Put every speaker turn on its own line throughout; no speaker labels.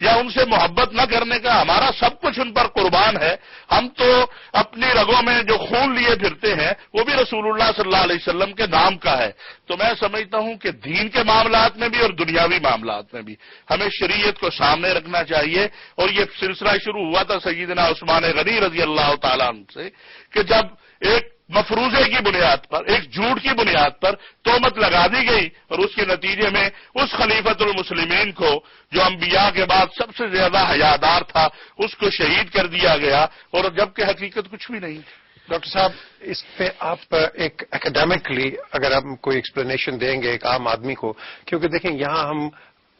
یا ان سے محبت نہ کرنے کا، ہمارا سب کچھ ان پر قربان ہے. ہم تو اپنی رگوں میں جو خون لیے پھرتے ہیں وہ بھی رسول اللہ صلی اللہ علیہ وسلم کے نام کا ہے. تو میں سمجھتا ہوں کہ دین کے معاملات میں بھی اور دنیاوی معاملات میں بھی ہمیں شریعت کو سامنے رکھنا چاہیے. اور یہ سلسلہ شروع ہوا تھا سیدنا عثمان غنی رضی اللہ تعالیٰ عنہ سے کہ جب ایک مفروضے کی بنیاد پر، ایک جھوٹ کی بنیاد پر تہمت لگا دی گئی اور اس کے نتیجے میں اس خلیفۃ المسلمین کو جو انبیاء کے بعد سب سے زیادہ حیادار تھا اس کو شہید کر دیا گیا، اور جبکہ حقیقت کچھ بھی نہیں.
ڈاکٹر صاحب، اس پہ آپ ایک اکیڈیمکلی اگر آپ کوئی ایکسپلینیشن دیں گے ایک عام آدمی کو، کیونکہ دیکھیں یہاں ہم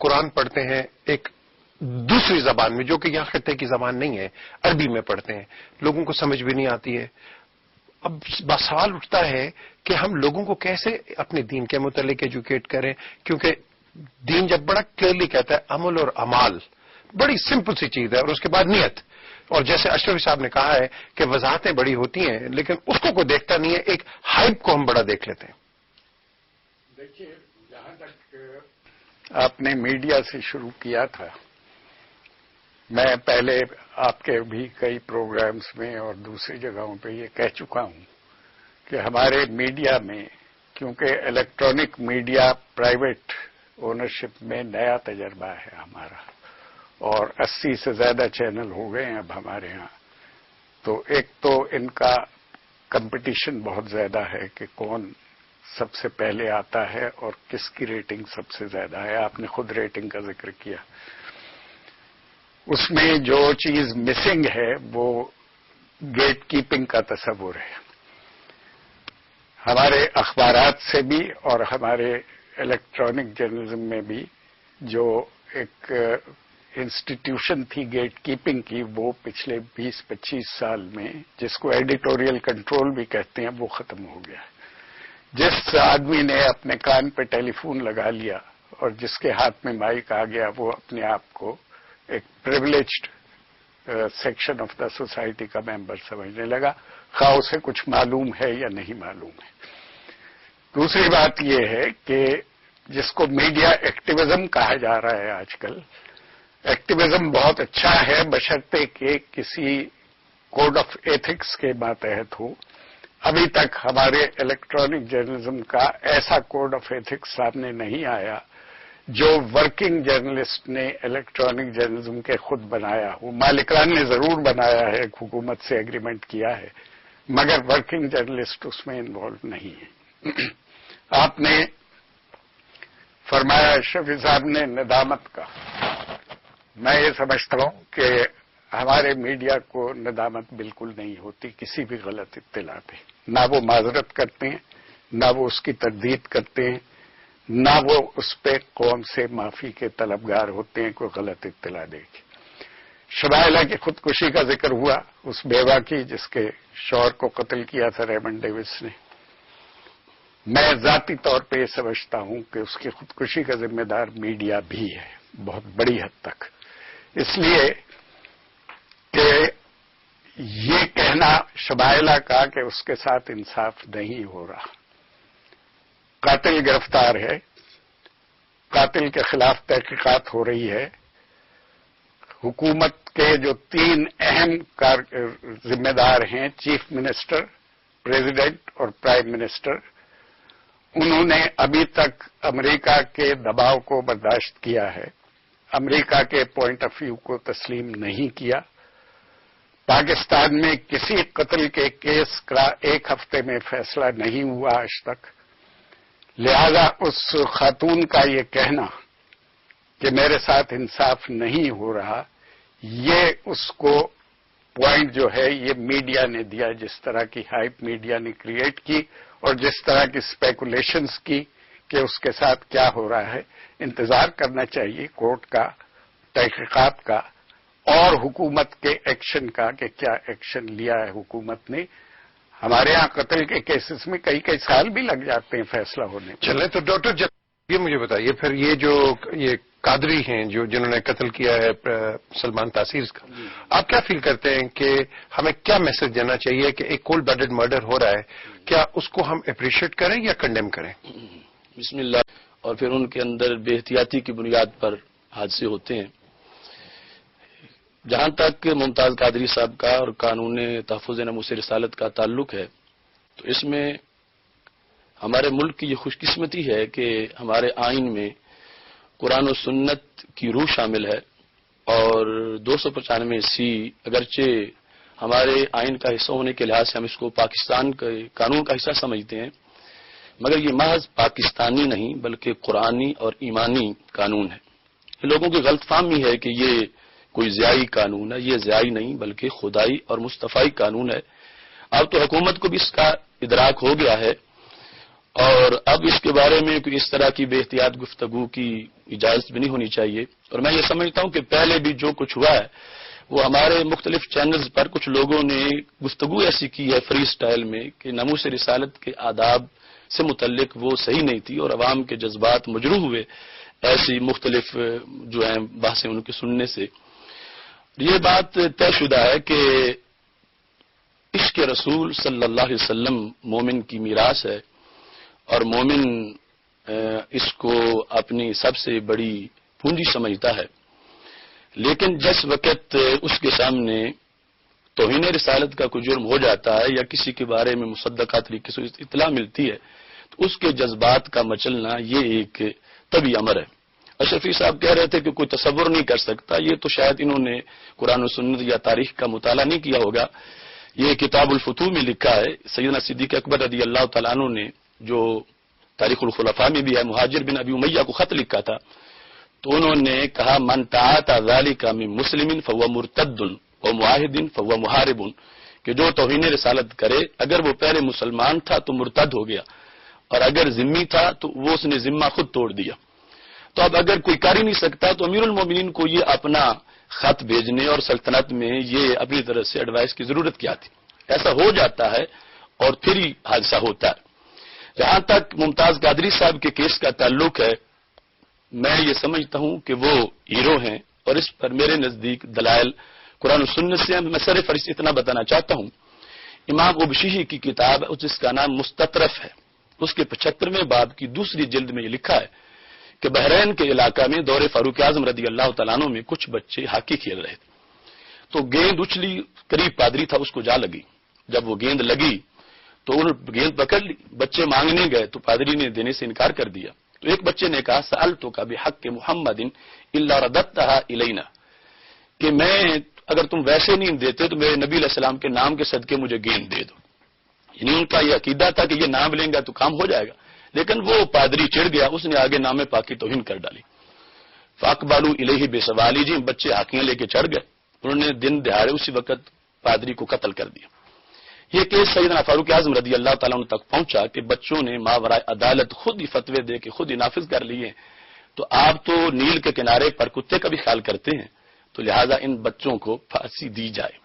قرآن پڑھتے ہیں ایک دوسری زبان میں جو کہ یہاں خطے کی زبان نہیں ہے، عربی میں پڑھتے ہیں، لوگوں کو سمجھ بھی نہیں آتی ہے. اب سوال اٹھتا ہے کہ ہم لوگوں کو کیسے اپنے دین کے متعلق ایجوکیٹ کریں، کیونکہ دین جب بڑا کلیئرلی کہتا ہے عمل اور اعمال، بڑی سمپل سی چیز ہے، اور اس کے بعد نیت. اور جیسے اشرفی صاحب نے کہا ہے کہ وضاحتیں بڑی ہوتی ہیں لیکن اس کو کوئی دیکھتا نہیں ہے، ایک ہائپ کو ہم بڑا دیکھ لیتے ہیں.
دیکھیے، جہاں تک آپ نے میڈیا سے شروع کیا تھا، میں پہلے آپ کے بھی کئی پروگرامز میں اور دوسری جگہوں پہ یہ کہہ چکا ہوں کہ ہمارے میڈیا میں، کیونکہ الیکٹرانک میڈیا پرائیویٹ اونرشپ میں نیا تجربہ ہے ہمارا، اور 80 سے زیادہ چینل ہو گئے ہیں اب ہمارے ہاں، تو ایک تو ان کا کمپٹیشن بہت زیادہ ہے کہ کون سب سے پہلے آتا ہے اور کس کی ریٹنگ سب سے زیادہ ہے. آپ نے خود ریٹنگ کا ذکر کیا. اس میں جو چیز مسنگ ہے وہ گیٹ کیپنگ کا تصور ہے. ہمارے اخبارات سے بھی اور ہمارے الیکٹرانک جرنلزم میں بھی جو ایک انسٹیٹیوشن تھی گیٹ کیپنگ کی، وہ پچھلے 20-25 سال میں، جس کو ایڈیٹوریل کنٹرول بھی کہتے ہیں، وہ ختم ہو گیا. جس آدمی نے اپنے کان پہ ٹیلی فون لگا لیا اور جس کے ہاتھ میں مائک آ گیا، وہ اپنے آپ کو ایک privileged section of the society کا ممبر سمجھنے لگا، خواہ اسے کچھ معلوم ہے یا نہیں معلوم ہے. دوسری بات یہ ہے کہ جس کو میڈیا ایکٹیویزم کہا جا رہا ہے آج کل، ایکٹیویزم بہت اچھا ہے بشرطے کہ کسی کوڈ آف ایتھکس کے ماتحت ہو. ابھی تک ہمارے الیکٹرانک جرنلزم کا ایسا کوڈ آف ایتھکس سامنے نہیں آیا جو ورکنگ جرنلسٹ نے الیکٹرانک جرنلزم کے خود بنایا ہو. مالکان نے ضرور بنایا ہے، حکومت سے ایگریمنٹ کیا ہے، مگر ورکنگ جرنلسٹ اس میں انوالو نہیں ہے. آپ نے فرمایا اشرفی صاحب نے ندامت کا. میں یہ سمجھتا ہوں کہ ہمارے میڈیا کو ندامت بالکل نہیں ہوتی کسی بھی غلط اطلاع پہ. نہ وہ معذرت کرتے ہیں، نہ وہ اس کی تردید کرتے ہیں، نہ وہ اس پہ قوم سے معافی کے طلبگار ہوتے ہیں کوئی غلط اطلاع دے کے. شبائلہ کی خودکشی کا ذکر ہوا، اس بیوہ کی جس کے شوہر کو قتل کیا تھا ریمنڈ ڈیوس نے. میں ذاتی طور پہ یہ سمجھتا ہوں کہ اس کی خودکشی کا ذمہ دار میڈیا بھی ہے بہت بڑی حد تک. اس لیے کہ یہ کہنا شبائلہ کا کہ اس کے ساتھ انصاف نہیں ہو رہا. قاتل گرفتار ہے، قاتل کے خلاف تحقیقات ہو رہی ہے. حکومت کے جو 3 اہم ذمہ دار ہیں، چیف منسٹر، پریزیڈنٹ اور پرائم منسٹر، انہوں نے ابھی تک امریکہ کے دباؤ کو برداشت کیا ہے، امریکہ کے پوائنٹ آف ویو کو تسلیم نہیں کیا. پاکستان میں کسی قتل کے کیس کا 1 ہفتے میں فیصلہ نہیں ہوا آج تک. لہذا اس خاتون کا یہ کہنا کہ میرے ساتھ انصاف نہیں ہو رہا، یہ اس کو پوائنٹ جو ہے یہ میڈیا نے دیا، جس طرح کی ہائپ میڈیا نے کریٹ کی اور جس طرح کی اسپیکولیشنز کی کہ اس کے ساتھ کیا ہو رہا ہے. انتظار کرنا چاہیے کورٹ کا، تحقیقات کا اور حکومت کے ایکشن کا کہ کیا ایکشن لیا ہے حکومت نے. ہمارے ہاں قتل کے کیسز میں کئی سال بھی لگ جاتے ہیں فیصلہ ہونے.
چلیں تو ڈاکٹر یہ مجھے بتائیے پھر یہ قادری ہیں جنہوں نے قتل کیا ہے سلمان تاثیر کا، آپ کیا فیل کرتے ہیں کہ ہمیں کیا میسج دینا چاہیے کہ ایک کولڈ بلڈڈ مرڈر ہو رہا ہے، کیا اس کو ہم اپریشیٹ کریں یا کنڈیم کریں؟
بسم اللہ. اور پھر ان کے اندر بے احتیاطی کی بنیاد پر حادثے ہوتے ہیں. جہاں تک ممتاز قادری صاحب کا اور قانون تحفظ ناموس رسالت کا تعلق ہے تو اس میں ہمارے ملک کی یہ خوش قسمتی ہے کہ ہمارے آئین میں قرآن و سنت کی روح شامل ہے اور 295 اگرچہ ہمارے آئین کا حصہ ہونے کے لحاظ سے ہم اس کو پاکستان کے قانون کا حصہ سمجھتے ہیں، مگر یہ محض پاکستانی نہیں بلکہ قرآنی اور ایمانی قانون ہے۔ لوگوں کی غلط فہمی ہے کہ یہ کوئی ضیائی قانون ہے، یہ ضیائی نہیں بلکہ خدائی اور مصطفائی قانون ہے۔ اب تو حکومت کو بھی اس کا ادراک ہو گیا ہے اور اب اس کے بارے میں کوئی اس طرح کی بے احتیاط گفتگو کی اجازت بھی نہیں ہونی چاہیے۔ اور میں یہ سمجھتا ہوں کہ پہلے بھی جو کچھ ہوا ہے وہ ہمارے مختلف چینلز پر کچھ لوگوں نے گفتگو ایسی کی ہے فری سٹائل میں کہ ناموس رسالت کے آداب سے متعلق وہ صحیح نہیں تھی اور عوام کے جذبات مجروح ہوئے ایسی مختلف جو ہیں بحثیں ان کے سننے سے۔ یہ بات طے شدہ ہے کہ عشق رسول صلی اللہ علیہ وسلم مومن کی میراث ہے اور مومن اس کو اپنی سب سے بڑی پونجی سمجھتا ہے، لیکن جس وقت اس کے سامنے توہین رسالت کا کوئی جرم ہو جاتا ہے یا کسی کے بارے میں مصدقہ طریقے سے اطلاع ملتی ہے تو اس کے جذبات کا مچلنا یہ ایک طبعی امر ہے۔ اشرفی صاحب کہہ رہے تھے کہ کوئی تصور نہیں کر سکتا، یہ تو شاید انہوں نے قرآن و سنت یا تاریخ کا مطالعہ نہیں کیا ہوگا۔ یہ کتاب الفتوح میں لکھا ہے، سیدنا صدیق اکبر رضی اللہ تعالیٰ عنہ نے جو تاریخ الخلفاء میں بھی ہے مہاجر بن ابی امیہ کو خط لکھا تھا تو انہوں نے کہا من تعاطى ذلك من مسلم فهو مرتد ومعاهد فهو محارب، کہ جو توہین رسالت کرے اگر وہ پہلے مسلمان تھا تو مرتد ہو گیا اور اگر ذمہ تھا تو وہ اس نے ذمہ خود توڑ دیا۔ تو اب اگر کوئی کر ہی نہیں سکتا تو امیر المومنین کو یہ اپنا خط بھیجنے اور سلطنت میں یہ اپنی طرف سے ایڈوائس کی ضرورت کیا تھی؟ ایسا ہو جاتا ہے اور پھر ہی حادثہ ہوتا ہے۔ جہاں تک ممتاز قادری صاحب کے کیس کا تعلق ہے میں یہ سمجھتا ہوں کہ وہ ہیرو ہیں اور اس پر میرے نزدیک دلائل قرآن و سنت سے میں سر فہرست اتنا بتانا چاہتا ہوں۔ امام ابشیحی کی کتاب ہے جس کا نام مستطرف ہے، اس کے 75ویں باب کی دوسری جلد میں یہ لکھا ہے کہ بحرین کے علاقہ میں دور فاروق اعظم رضی اللہ تعالیٰ عنہ میں کچھ بچے ہاکی کھیل رہے تھے تو گیند اچھلی، قریب پادری تھا اس کو جا لگی، جب وہ گیند لگی تو انہوں نے گیند پکڑ لی، بچے مانگنے گئے تو پادری نے دینے سے انکار کر دیا تو ایک بچے نے کہا سألتک بحق محمد الا رددتها الینا، کہ میں اگر تم ویسے نہیں دیتے تو میرے نبی علیہ السلام کے نام کے صدقے مجھے گیند دے دو، یعنی ان کا یہ عقیدہ تھا کہ یہ نام لیں گا تو کام ہو جائے گا، لیکن وہ پادری چڑھ گیا، اس نے آگے نام پاک کی توہین کر ڈالی۔ فاقبلوا الیہ بسوالی، جی بچے ہاکیاں لے کے چڑھ گئے، انہوں نے دن دہاڑے اسی وقت پادری کو قتل کر دیا۔ یہ کیس سیدنا فاروق اعظم رضی اللہ تعالیٰ عنہ تک پہنچا کہ بچوں نے ماورائے عدالت خود ہی فتوے دے کے خود ہی نافذ کر لیے، تو آپ تو نیل کے کنارے پر کتے کا بھی خیال کرتے ہیں تو لہذا ان بچوں کو پھانسی دی جائے۔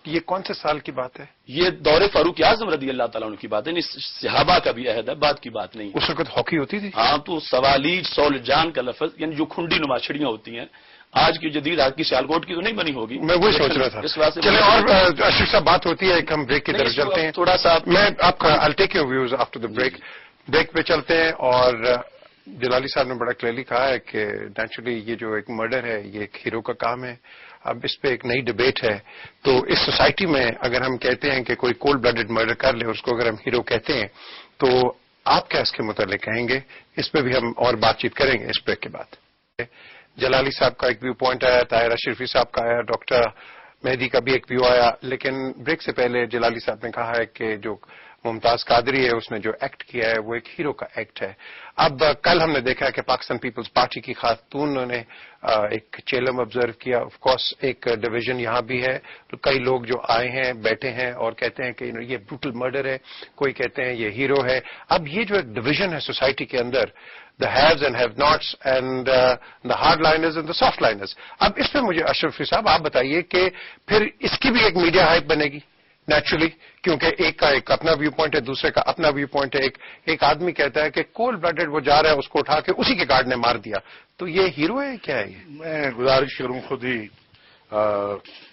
یہ کون سے سال کی بات ہے؟
یہ دور فاروق اعظم رضی اللہ تعالیٰ عنہ کی بات ہے، صحابہ کا بھی عہد ہے، بات کی بات نہیں۔
اس وقت ہاکی ہوتی تھی؟
ہاں، تو سوالیج سول جان کا لفظ یعنی جو کھنڈی نما چھڑیاں ہوتی ہیں، آج کی جدید ہاکی سیالکوٹ کی تو نہیں بنی ہوگی،
میں وہی سوچ رہا تھا۔
اس واسطے
چلیں اور اشرف صاحب بات ہوتی ہے، ایک ہم بریک کی طرف چلتے ہیں
تھوڑا سا،
میں آپ کا I'll take your views after the break پہ چلتے ہیں۔ اور جلالی صاحب نے بڑا کلیئرلی کہا ہے کہ نیچرلی یہ جو ایک مرڈر ہے یہ ایک ہیرو کا کام ہے، اب اس پہ ایک نئی ڈبیٹ ہے۔ تو اس سوسائٹی میں اگر ہم کہتے ہیں کہ کوئی کولڈ بلڈڈ مرڈر کر لے اس کو اگر ہم ہیرو کہتے ہیں تو آپ کیا اس کے متعلق کہیں گے؟ اس پہ بھی ہم اور بات چیت کریں گے اس بریک کے بعد۔ جلالی صاحب کا ایک ویو پوائنٹ آیا، طاہر اشرفی صاحب کا آیا، ڈاکٹر مہدی کا بھی ایک ویو آیا، لیکن بریک سے پہلے جلالی صاحب نے کہا ہے کہ جو ممتاز قادری ہے اس نے جو ایکٹ کیا ہے وہ ایک ہیرو کا ایکٹ ہے۔ اب کل ہم نے دیکھا ہے کہ پاکستان پیپلز پارٹی کی خاتون نے ایک چیلم آبزرو کیا، آف کورس ایک ڈویژن یہاں بھی ہے، تو کئی لوگ جو آئے ہیں بیٹھے ہیں اور کہتے ہیں کہ یہ بروٹل مرڈر ہے، کوئی کہتے ہیں یہ ہیرو ہے۔ اب یہ جو ایک ڈویژن ہے سوسائٹی کے اندر، the haves and have nots and the hardliners and the softliners، اب اس پہ مجھے اشرفی صاحب آپ بتائیے کہ پھر اس کی بھی ایک میڈیا ہائپ بنے گی نیچرلی، کیونکہ ایک کا ایک اپنا ویو پوائنٹ ہے، دوسرے کا اپنا ویو پوائنٹ ہے۔ ایک آدمی کہتا ہے کہ کولڈ بلڈڈ وہ جا رہا ہے اس کو اٹھا کے اسی کے گارڈ نے مار دیا، تو یہ ہیرو ہے کیا ہے؟ یہ
میں گزارش کروں، خود ہی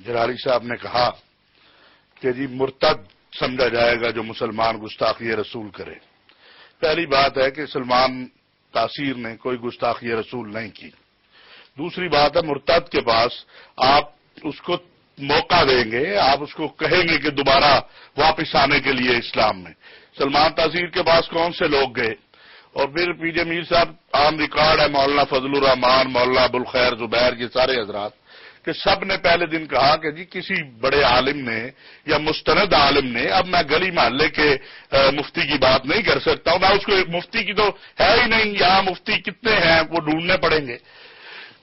جلالی صاحب نے کہا کہ جی مرتد سمجھا جائے گا جو مسلمان گستاخی رسول کرے۔ پہلی بات ہے کہ سلمان تاثیر نے کوئی گستاخی رسول نہیں کی۔ دوسری بات ہے مرتد کے پاس آپ اس کو موقع دیں گے، آپ اس کو کہیں گے کہ دوبارہ واپس آنے کے لیے اسلام میں. سلمان تاثیر کے پاس کون سے لوگ گئے؟ اور پھر پی جے میر صاحب عام ریکارڈ ہے، مولانا فضل الرحمان، مولانا ابوالخیر زبیر، یہ سارے حضرات کہ سب نے پہلے دن کہا کہ جی کسی بڑے عالم نے یا مستند عالم نے، اب میں گلی محلے کے مفتی کی بات نہیں کر سکتا ہوں، میں اس کو مفتی کی تو ہے ہی نہیں، یہاں مفتی کتنے ہیں وہ ڈھونڈنے پڑیں گے،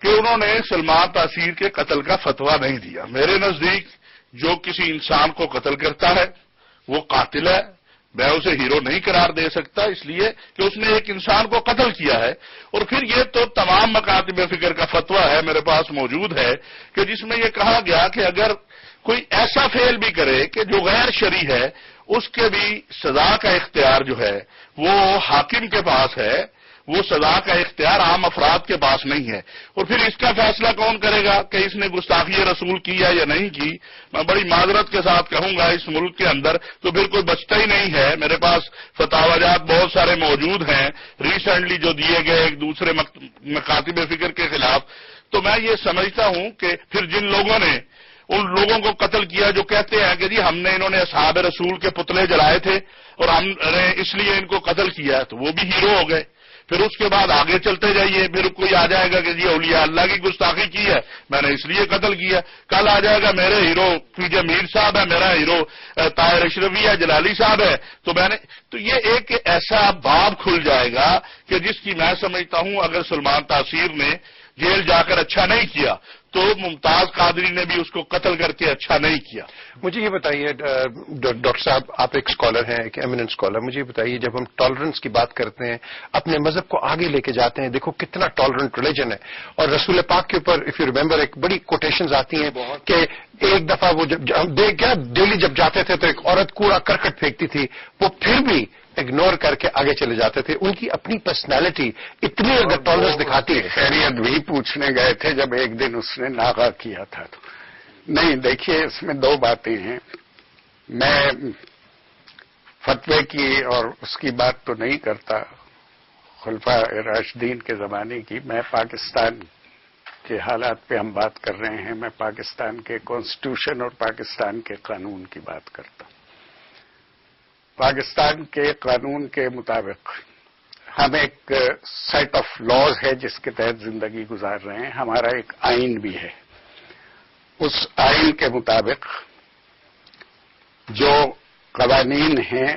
کہ انہوں نے سلمان تاثیر کے قتل کا فتویٰ نہیں دیا. میرے نزدیک جو کسی انسان کو قتل کرتا ہے وہ قاتل ہے، میں اسے ہیرو نہیں قرار دے سکتا، اس لیے کہ اس نے ایک انسان کو قتل کیا ہے. اور پھر یہ تو تمام مکاتب فکر کا فتویٰ ہے، میرے پاس موجود ہے، کہ جس میں یہ کہا گیا کہ اگر کوئی ایسا فعل بھی کرے کہ جو غیر شرعی ہے، اس کے بھی سزا کا اختیار جو ہے وہ حاکم کے پاس ہے، وہ سزا کا اختیار عام افراد کے پاس نہیں ہے. اور پھر اس کا فیصلہ کون کرے گا کہ اس نے گستاخی رسول کی ہے یا نہیں کی؟ میں بڑی معذرت کے ساتھ کہوں گا اس ملک کے اندر تو پھر کوئی بچتا ہی نہیں ہے. میرے پاس فتاوی جات بہت سارے موجود ہیں ریسنٹلی جو دیے گئے ایک دوسرے مکاتب فکر کے خلاف. تو میں یہ سمجھتا ہوں کہ پھر جن لوگوں نے ان لوگوں کو قتل کیا جو کہتے ہیں کہ جی ہم نے انہوں نے اصحاب رسول کے پتلے جلائے تھے اور ہم نے اس لیے ان کو قتل کیا، تو وہ بھی ہیرو ہو گئے. پھر اس کے بعد آگے چلتے جائیے، پھر کوئی آ جائے گا کہ جی اولیاء اللہ کی گستاخی کی ہے، میں نے اس لیے قتل کیا. کل آ جائے گا میرے ہیرو پی جے میر صاحب ہے، میرا ہیرو طاہر اشرفی ہے، جلالی صاحب ہے، تو یہ ایک ایسا باب کھل جائے گا کہ جس کی میں سمجھتا ہوں اگر سلمان تاثیر نے جیل جا کر اچھا نہیں کیا تو ممتاز قادری نے بھی اس کو قتل کر کے اچھا نہیں کیا.
مجھے یہ بتائیے ڈاکٹر صاحب، آپ ایک اسکالر ہیں، ایک ایمیننٹ اسکالر، مجھے یہ بتائیے جب ہم ٹالرنس کی بات کرتے ہیں، اپنے مذہب کو آگے لے کے جاتے ہیں، دیکھو کتنا ٹالرنٹ ریلیجن ہے، اور رسول پاک کے اوپر اف یو ریمبر ایک بڑی کوٹیشنز آتی ہیں کہ ایک دفعہ وہ جب ڈیلی جب جاتے تھے تو ایک عورت کوڑا کرکٹ پھینکتی تھی، وہ پھر بھی اگنور کر کے آگے چلے جاتے تھے. ان کی اپنی پرسنالٹی اتنی اگر ٹالرنس دکھاتی ہے.
خیریت بھی پوچھنے گئے تھے جب ایک دن اس نے ناغہ کیا تھا. تو نہیں، دیکھیے اس میں دو باتیں ہیں. میں فتوے کی اور اس کی بات تو نہیں کرتا خلفاء راشدین کے زمانے کی. میں پاکستان کے حالات پہ ہم بات کر رہے ہیں، میں پاکستان کے کانسٹیٹیوشن اور پاکستان کے قانون کی بات کرتا ہوں. پاکستان کے قانون کے مطابق ہم ایک سیٹ آف لاز ہے جس کے تحت زندگی گزار رہے ہیں. ہمارا ایک آئین بھی ہے. اس آئین کے مطابق جو قوانین ہیں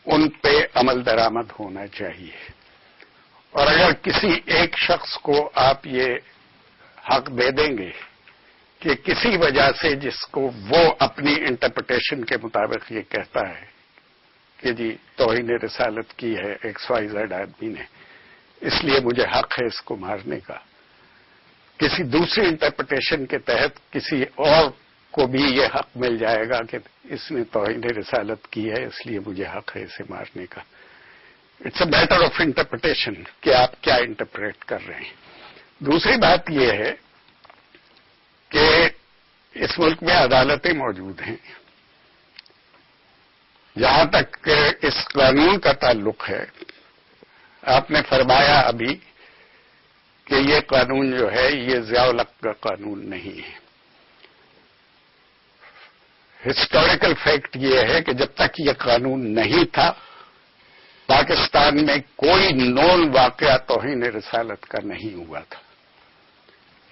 ان پہ عمل درآمد ہونا چاہیے. اور اگر کسی ایک شخص کو آپ یہ حق دے دیں گے کہ کسی وجہ سے جس کو وہ اپنی انٹرپریٹیشن کے مطابق یہ کہتا ہے کہ جی توہین رسالت کی ہے ایکس وائی زیڈ آدمی نے، اس لیے مجھے حق ہے اس کو مارنے کا، کسی دوسری انٹرپریٹیشن کے تحت کسی اور کو بھی یہ حق مل جائے گا کہ اس نے توہین رسالت کی ہے اس لیے مجھے حق ہے اسے مارنے کا. It's a matter of interpretation کہ آپ کیا انٹرپریٹ کر رہے ہیں. دوسری بات یہ ہے کہ اس ملک میں عدالتیں موجود ہیں. جہاں تک اس قانون کا تعلق ہے، آپ نے فرمایا ابھی کہ یہ قانون جو ہے یہ ضیاء الحق کا قانون نہیں ہے. ہسٹوریکل فیکٹ یہ ہے کہ جب تک یہ قانون نہیں تھا پاکستان میں کوئی نون واقعہ توہین رسالت کا نہیں ہوا تھا.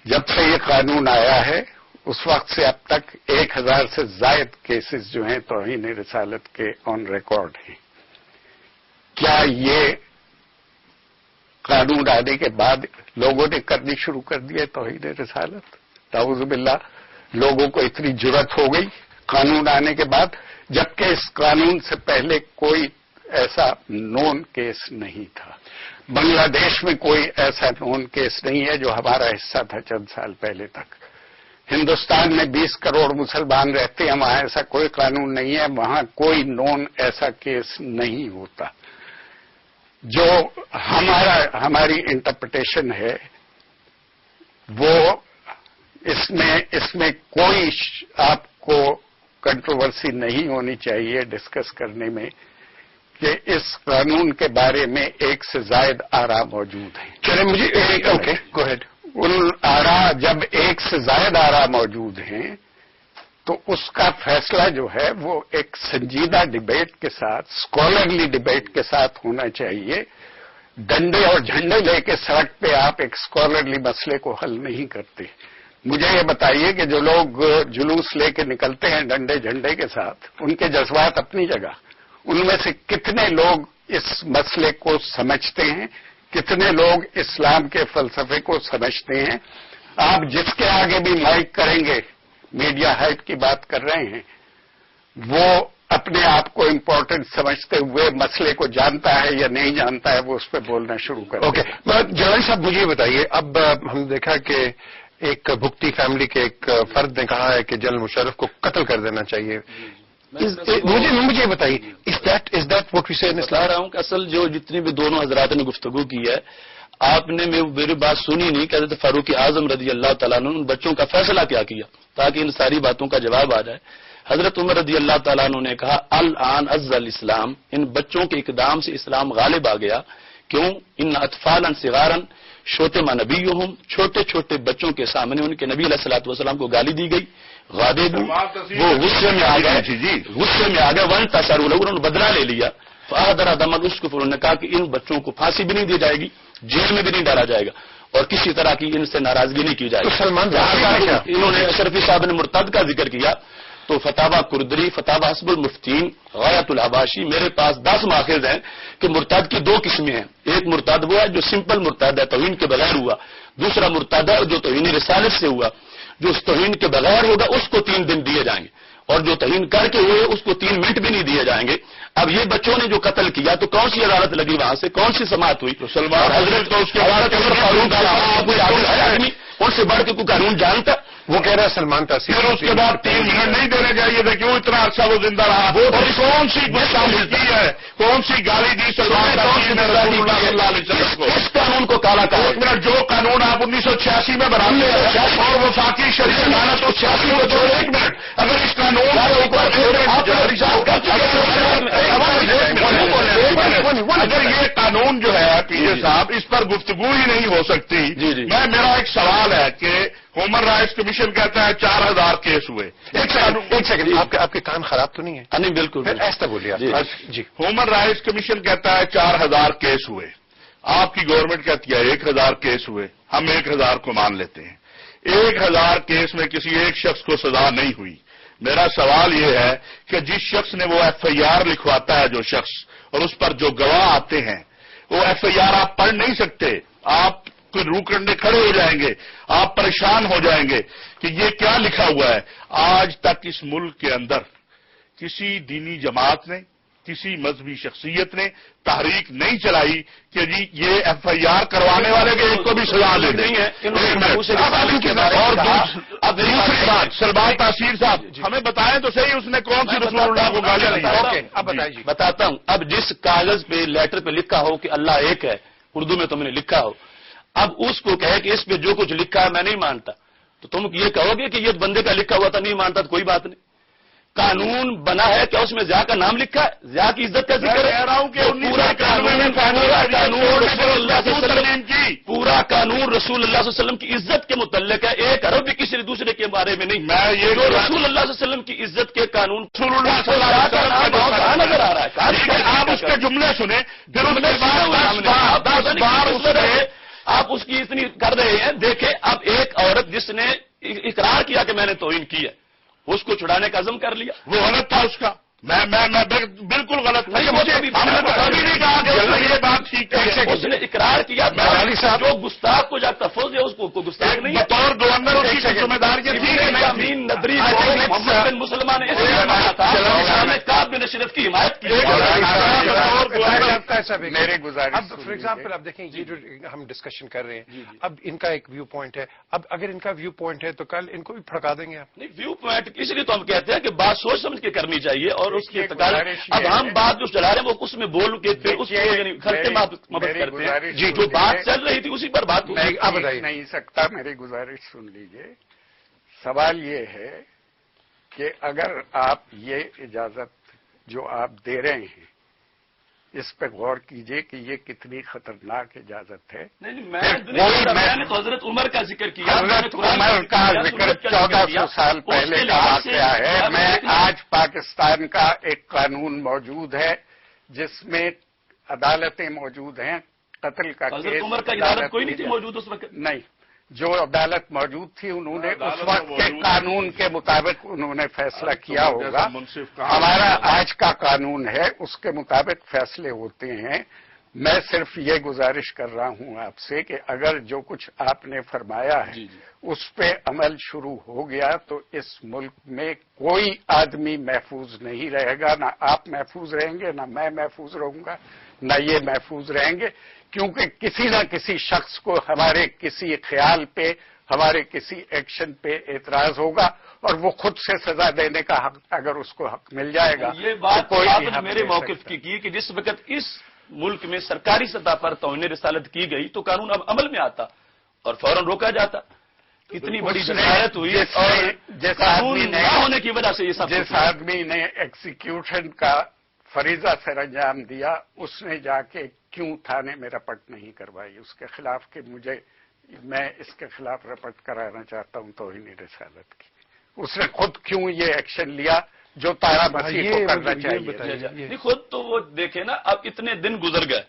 جب سے یہ قانون آیا ہے اس وقت سے اب تک 1000 سے زائد کیسز جو ہیں توہین رسالت کے آن ریکارڈ ہیں. کیا یہ قانون آنے کے بعد لوگوں نے کرنی شروع کر دی ہے توہین رسالت؟ نعوذ باللہ، لوگوں کو اتنی جرأت ہو گئی قانون آنے کے بعد، جبکہ اس قانون سے پہلے کوئی ایسا نون کیس نہیں تھا. بنگلہ دیش میں کوئی ایسا نون کیس نہیں ہے جو ہمارا حصہ تھا چند سال پہلے تک. ہندوستان میں 20 کروڑ مسلمان رہتے ہیں، وہاں ایسا کوئی قانون نہیں ہے، وہاں کوئی نون ایسا کیس نہیں ہوتا. جو ہماری انٹرپریٹیشن ہے وہ اس میں کوئی آپ کو کنٹروورسی نہیں ہونی چاہیے ڈسکس کرنے میں کہ اس قانون کے بارے میں ایک سے زائد آراء موجود ہیں.
چلیں مجھے اوکے گو ہیڈ.
ان آرا جب ایک سے زائد آرا موجود ہیں تو اس کا فیصلہ جو ہے وہ ایک سنجیدہ ڈبیٹ کے ساتھ، اسکالرلی ڈبیٹ کے ساتھ ہونا چاہیے. ڈنڈے اور جھنڈے لے کے سڑک پہ آپ ایک اسکالرلی مسئلے کو حل نہیں کرتے. مجھے یہ بتائیے کہ جو لوگ جلوس لے کے نکلتے ہیں ڈنڈے جھنڈے کے ساتھ، ان کے جذبات اپنی جگہ، ان میں سے کتنے لوگ اس مسئلے کو سمجھتے ہیں، کتنے لوگ اسلام کے فلسفے کو سمجھتے ہیں؟ آپ جس کے آگے بھی مائک کریں گے، میڈیا ہائپ کی بات کر رہے ہیں، وہ اپنے آپ کو امپورٹنٹ سمجھتے ہوئے مسئلے کو جانتا ہے یا نہیں جانتا ہے، وہ اس پہ بولنا شروع کرے.
اوکے، جوہری صاحب مجھے یہ بتائیے، اب ہم دیکھا کہ ایک بھگتی فیملی کے ایک فرد نے کہا ہے کہ جنرل مشرف کو قتل کر دینا چاہیے. مجھے یہ بتائیے، از دیٹ واٹ وی سے ان اسلام؟
رہا ہوں کہ اصل جو جتنی بھی دونوں حضرات نے گفتگو کی ہے، آپ نے میری بات سنی نہیں کہ حضرت فاروق اعظم رضی اللہ تعالیٰ نے ان بچوں کا فیصلہ کیا کیا تاکہ ان ساری باتوں کا جواب آ جائے. حضرت عمر رضی اللہ تعالیٰ نے کہا الان عز الاسلام، ان بچوں کے اقدام سے اسلام غالب آ گیا. کیوں؟ ان اطفالا صغارا شتم نبیہم، چھوٹے چھوٹے بچوں کے سامنے ان کے نبی علیہ الصلوۃ والسلام کو گالی دی گئی. غاضب وہ غصے میں آ گئے ون تصروا، انہوں نے بدلہ لے لیا. فاحضر دم اس کو انہوں نے کہا کہ ان بچوں کو پھانسی بھی نہیں دی جائے گی، جیل میں بھی نہیں ڈالا جائے گا، اور کسی طرح کی ان سے ناراضگی نہیں کی جائے گی.
سلمان
انہوں نے اشرفی صاحب نے مرتد کا ذکر کیا تو فتاوی کردری، فتاوی حسب المفتین، غایت الحباشی، میرے پاس 10 ماخذ ہیں کہ مرتد کی 2 قسمیں ہیں. ایک مرتد وہ ہے جو سمپل مرتد ہے، توہین کے بغیر ہوا. دوسرا مرتد ہے جو توہین رسالت سے ہوا. جو اس توہین کے بغیر ہوگا اس کو 3 دن دیے جائیں گے، اور جو توہین کر کے ہوئے اس کو 3 منٹ بھی نہیں دیے جائیں گے. اب یہ بچوں نے جو قتل کیا تو کون سی عدالت لگی وہاں سے، کون سی سماعت ہوئی؟ تو سلمان حضرت تو اس کے بعد آدمی ان سے بڑھ کے کوئی قانون جانتا.
وہ کہہ رہا ہے سلمان تاثیر،
پھر اس کے بعد 3 منٹ نہیں دینے چاہیے تھے. کیوں اتنا عرصہ وہ زندہ رہا؟ وہ کون سی گستاخی کی ہے، کون سی گالی دی سلمان تاثیر نے رسول اللہ صلی اللہ علیہ وسلم کو؟
اس قانون کو کالا کہا.
جو قانون آپ 1986 میں بناتے ہیں اور وفاقی شریعت عدالت 86 میں چھوڑے. ایک منٹ، اگر اس قانون کے اوپر اگر یہ قانون جو ہے پی جے صاحب، اس پر گفتگو ہی نہیں ہو سکتی. میرا ایک سوال ہے کہ ہیومن رائٹس کمیشن کہتا ہے 4000 کیس ہوئے.
ایک سیکنڈ، آپ کے کان خراب تو نہیں ہے؟
نہیں بالکل
ایسا بولیے
جی. ہیومن رائٹس کمیشن کہتا ہے 4000 کیس ہوئے، آپ کی گورنمنٹ کہتی ہے 1000 کیس ہوئے. ہم 1000 کو مان لیتے ہیں. 1000 کیس میں کسی ایک شخص کو سزا نہیں ہوئی. میرا سوال یہ ہے کہ جس شخص نے وہ ایف آئی آر لکھواتا ہے جو شخص، اور اس پر جو گواہ آتے ہیں، وہ ایف آئی آر آپ پڑھ نہیں سکتے. آپ کوئی روح کرنے کھڑے ہو جائیں گے، آپ پریشان ہو جائیں گے کہ یہ کیا لکھا ہوا ہے. آج تک اس ملک کے اندر کسی دینی جماعت نے، کسی مذہبی شخصیت نے تحریک نہیں چلائی کہ جی یہ ایف آئی آر کروانے والے کے ایک کو بھی سزا دے نہیں ہے. اور دوسری بات، سلمان تاثیر صاحب ہمیں بتائیں تو صحیح، اس نے کون سی رسول اللہ کو گالیاں دی؟
اب بتائیے.
بتاتا ہوں. اب جس کاغذ پہ لیٹر پہ لکھا ہو کہ اللہ ایک ہے، اردو میں تم نے لکھا ہو، اب اس کو کہے کہ اس پہ جو کچھ لکھا ہے میں نہیں مانتا، تو تم یہ کہو گے کہ یہ بندے کا لکھا ہوا تھا نہیں مانتا تو کوئی بات نہیں. قانون بنا ہے کیا اس میں ضیاء کا نام لکھا ہے؟ ضیاء کی عزت کا ذکر ہے.
کہہ رہا ہوں کہ
پورا قانون رسول اللہ صلی اللہ علیہ وسلم کی، پورا قانون رسول اللہ صلی اللہ علیہ وسلم کی عزت کے متعلق ہے. ایک عرب بھی کسی دوسرے کے بارے میں نہیں.
میں یہ
جو رسول اللہ صلی اللہ علیہ وسلم کی عزت کے قانون رسول اللہ صلی اللہ علیہ وسلم کہاں نظر آ رہا ہے؟
آپ اس کے جملے سنیں، پھر اس کے بعد 10 بار
آپ اس کی اتنی کر رہے ہیں. دیکھیں اب ایک عورت جس نے اقرار کیا کہ میں نے توہین کی ہے، اس کو چھڑانے کا عزم کر لیا،
وہ غلط تھا اس کا. میں بالکل غلط تھا.
مجھے ابھی
کبھی نہیں کہا کہ یہ بات ٹھیک ہے.
اس نے اقرار کیا. جو گستاخ کو جا تحفظ ہے اس کو گستاخ نہیں ہے.
بطور گورنر اس کی ذمہ داری
ندری محمد بن مسلمان نے کعب بن اشرف کی حمایت کی.
میرے گزارش اب فار ایگزامپل اب دیکھیں یہ جو ہم ڈسکشن کر رہے ہیں، اب ان کا ایک ویو پوائنٹ ہے. اب اگر ان کا ویو پوائنٹ ہے تو کل ان کو بھی پھڑکا دیں گے آپ.
نہیں، ویو پوائنٹ اس لیے تو ہم کہتے ہیں کہ بات سوچ سمجھ کے کرنی چاہیے، اور اس کی اب ہم بات جو چلا رہے ہیں وہ اس میں بول کے پھر اس کو خرچے مدد کرتے ہیں. جی جو بات چل رہی تھی اسی پر بات
نہیں سکتا. میری گزارش سن لیجئے. سوال یہ ہے کہ اگر آپ یہ اجازت جو آپ دے رہے ہیں اس پہ غور کیجئے کہ یہ کتنی خطرناک اجازت ہے.
نہیں میں نے تو حضرت عمر کا ذکر کیا.
حضرت عمر کا ذکر 1400 سال پہلے کا واقعہ ہے. میں آج پاکستان کا ایک قانون موجود ہے جس میں عدالتیں موجود ہیں. قتل کا
حضرت
کیس
عمر کا عدالت کوئی نہیں تھی موجود اس وقت.
نہیں، جو عدالت موجود تھی انہوں نے اس وقت کے قانون کے مطابق انہوں نے فیصلہ کیا ہوگا. ہمارا آج کا قانون ہے اس کے مطابق فیصلے ہوتے ہیں. میں صرف یہ گزارش کر رہا ہوں آپ سے کہ اگر جو کچھ آپ نے فرمایا ہے اس پہ عمل شروع ہو گیا تو اس ملک میں کوئی آدمی محفوظ نہیں رہے گا. نہ آپ محفوظ رہیں گے، نہ میں محفوظ رہوں گا، نہ یہ محفوظ رہیں گے. کیونکہ کسی نہ کسی شخص کو ہمارے کسی خیال پہ، ہمارے کسی ایکشن پہ اعتراض ہوگا اور وہ خود سے سزا دینے کا حق اگر اس کو حق مل جائے گا.
یہ بات آپ نے میرے موقف کی کہ جس وقت اس ملک میں سرکاری سطح پر توہین رسالت کی گئی تو قانون اب عمل میں آتا اور فوراً روکا جاتا. اتنی بڑی جنایت ہوئی اور قانون نہ ہونے کی وجہ سے یہ سب.
جس آدمی نے ایکسیکیوشن کا فریضہ سر انجام دیا اس نے جا کے کیوں تھانے میں رپٹ نہیں کروائی اس کے خلاف کہ میں اس کے خلاف رپٹ کرانا چاہتا ہوں توہین رسالت کی. اس نے خود کیوں یہ ایکشن لیا جو تارا مسیح کو کرنا چاہیے.
خود تو وہ دیکھیں نا، اب اتنے دن گزر گئے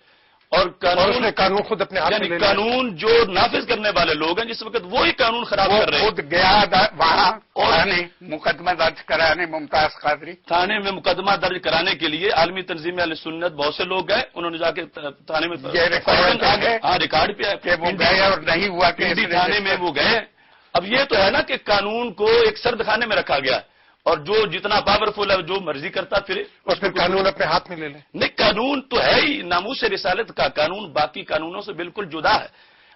اور
قانون خود اپنے ہاتھ میں
قانون جو نافذ کرنے والے لوگ ہیں جس وقت وہی قانون خراب کر رہے ہیں.
خود گیا وہاں اور مقدمہ درج کرانے ممتاز قادری
تھانے میں مقدمہ درج کرانے کے لیے عالمی تنظیم اہل سنت بہت سے لوگ گئے. انہوں نے جا کے تھانے میں ریکارڈ پہ
کہ وہ گئے اور نہیں ہوا کہ
تھانے میں وہ گئے. اب یہ تو ہے نا کہ قانون کو ایک سرد خانے میں رکھا گیا اور جو جتنا پاورفل ہے جو مرضی کرتا پھر
اس میں قانون اپنے ہاتھ میں لے لیں.
نہیں، قانون تو ہے ہی ناموس رسالت کا قانون باقی قانونوں سے بالکل جدا ہے.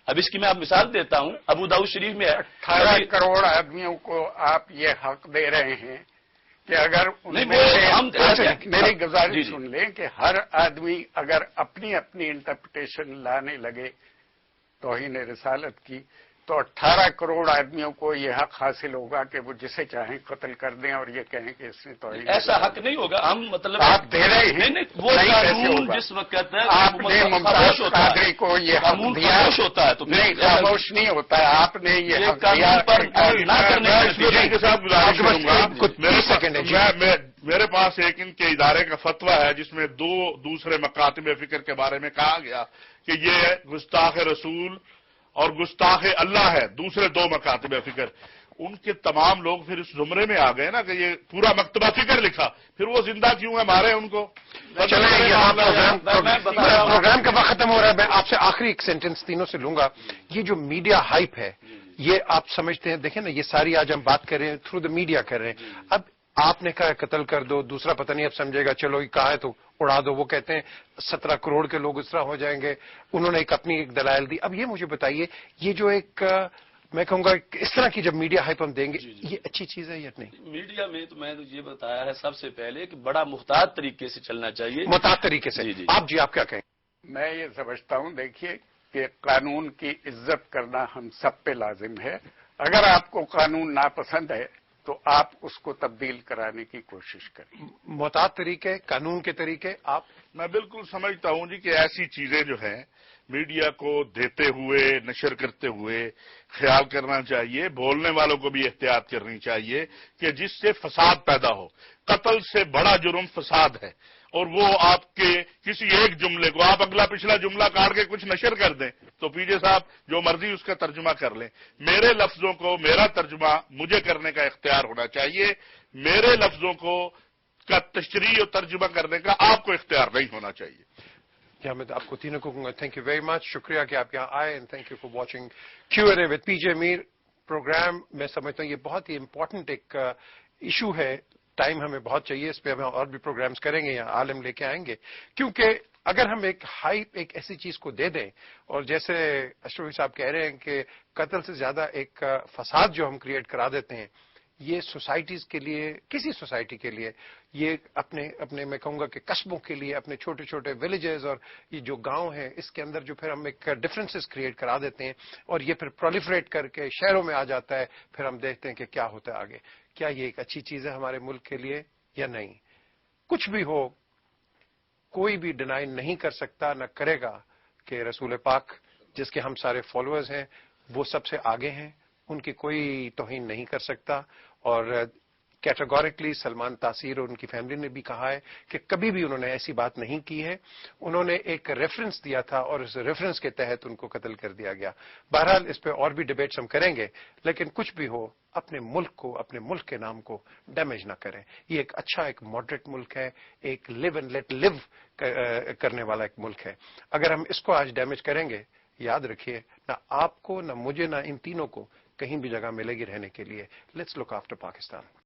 اب اس کی میں آپ مثال دیتا ہوں. ابو داؤد شریف میں
18 کروڑ آدمیوں کو آپ یہ حق دے رہے ہیں کہ اگر میری گزارش سن لیں کہ ہر آدمی اگر اپنی اپنی انٹرپریٹیشن لانے لگے توہین رسالت کی تو 18 کروڑ آدمیوں کو یہ حق حاصل ہوگا کہ وہ جسے چاہیں قتل کر دیں اور یہ کہیں کہ اس نے توہین.
ایسا حق نہیں ہوگا. ہم مطلب
آپ دے رہے ہیں
وہ قانون جس وقت
آپ نے ممتاز قادری کو یہ حق دیا
ہوتا ہے تو
نہیں خاموش نہیں ہوتا ہے. آپ نے یہ حق دیا
نہ کرنے
کے ساتھ گزارش کروں گا. میرے پاس ایک ان کے ادارے کا فتویٰ ہے جس میں دوسرے مکاتب فکر کے بارے میں کہا گیا کہ یہ گستاخ رسول اور گستاخ اللہ ہے. دوسرے دو مکاتب فکر ان کے تمام لوگ پھر اس زمرے میں آ گئے نا کہ یہ پورا مکتبہ فکر لکھا. پھر وہ زندہ کیوں ہے مارے ان کو.
پروگرام کا وقت ختم ہو رہا ہے. میں آپ سے آخری ایک سینٹنس تینوں سے لوں گا. یہ جو میڈیا ہائپ ہے یہ آپ سمجھتے ہیں، دیکھیں نا یہ ساری آج ہم بات کر رہے ہیں تھرو دا میڈیا کر رہے ہیں. اب آپ نے کہا قتل کر دو، دوسرا پتہ نہیں اب سمجھے گا چلو یہ کہا ہے تو اڑا دو. وہ کہتے ہیں 17 کروڑ کے لوگ اس طرح ہو جائیں گے. انہوں نے ایک اپنی ایک دلائل دی. اب یہ مجھے بتائیے یہ جو ایک میں کہوں گا اس طرح کی جب میڈیا ہائپ ہم دیں گے یہ اچھی چیز ہے یا نہیں؟
میڈیا میں تو میں یہ بتایا ہے سب سے پہلے کہ بڑا محتاط طریقے سے چلنا چاہیے.
محتاط طریقے سے. آپ کیا کہیں؟
میں یہ سمجھتا ہوں دیکھیے کہ قانون کی عزت کرنا ہم سب پہ لازم ہے. اگر آپ کو قانون ناپسند ہے تو آپ اس کو تبدیل کرانے کی کوشش کریں.
محتاط طریقے، قانون کے طریقے.
میں بالکل سمجھتا ہوں جی کہ ایسی چیزیں جو ہیں میڈیا کو دیتے ہوئے نشر کرتے ہوئے خیال کرنا چاہیے. بولنے والوں کو بھی احتیاط کرنی چاہیے کہ جس سے فساد پیدا ہو. قتل سے بڑا جرم فساد ہے اور وہ آپ کے کسی ایک جملے کو آپ اگلا پچھلا جملہ کاٹ کے کچھ نشر کر دیں تو پی جے صاحب جو مرضی اس کا ترجمہ کر لیں. میرے لفظوں کو میرا ترجمہ مجھے کرنے کا اختیار ہونا چاہیے. میرے لفظوں کا تشریح اور ترجمہ کرنے کا آپ کو اختیار نہیں ہونا چاہیے.
میں آپ کو تینوں کو کہوں گا تھینک یو ویری مچ. شکریہ کہ آپ یہاں آئے and thank you for watching Q&A with PJ Mir program. میں سمجھتا ہوں یہ بہت ہی امپورٹنٹ ایک ایشو ہے. ٹائم ہمیں بہت چاہیے اس پہ. ہم اور بھی پروگرامز کریں گے یا عالم لے کے آئیں گے کیونکہ اگر ہم ایک ہائپ ایک ایسی چیز کو دے دیں اور جیسے اشرفی صاحب کہہ رہے ہیں کہ قتل سے زیادہ ایک فساد جو ہم کریٹ کرا دیتے ہیں یہ سوسائٹیز کے لیے کسی سوسائٹی کے لیے یہ اپنے میں کہوں گا کہ قصبوں کے لیے اپنے چھوٹے چھوٹے ولیجز اور یہ جو گاؤں ہیں اس کے اندر جو پھر ہم ایک ڈفرینسز کریٹ کرا دیتے ہیں اور یہ پھر پرولیفریٹ کر کے شہروں میں آ جاتا ہے. پھر ہم دیکھتے ہیں کہ کیا ہوتا ہے آگے. کیا یہ ایک اچھی چیز ہے ہمارے ملک کے لیے یا نہیں؟ کچھ بھی ہو کوئی بھی ڈینائی نہیں کر سکتا نہ کرے گا کہ رسول پاک جس کے ہم سارے فالوورز ہیں وہ سب سے آگے ہیں، ان کی کوئی توہین نہیں کر سکتا. اور کیٹیگوریکلی سلمان تاثیر اور ان کی فیملی نے بھی کہا ہے کہ کبھی بھی انہوں نے ایسی بات نہیں کی ہے. انہوں نے ایک ریفرنس دیا تھا اور اس ریفرنس کے تحت ان کو قتل کر دیا گیا. بہرحال اس پہ اور بھی ڈیبیٹس ہم کریں گے، لیکن کچھ بھی ہو اپنے ملک کو، اپنے ملک کے نام کو ڈیمیج نہ کریں. یہ ایک اچھا، ایک ماڈریٹ ملک ہے، ایک لیو اینڈ لیٹ لیو کرنے والا ایک ملک ہے. اگر ہم اس کو آج ڈیمیج کریں گے، یاد رکھیے نہ آپ کو، نہ مجھے، نہ ان تینوں کو کہیں بھی جگہ ملے گی رہنے کے لیے. Let's look after Pakistan.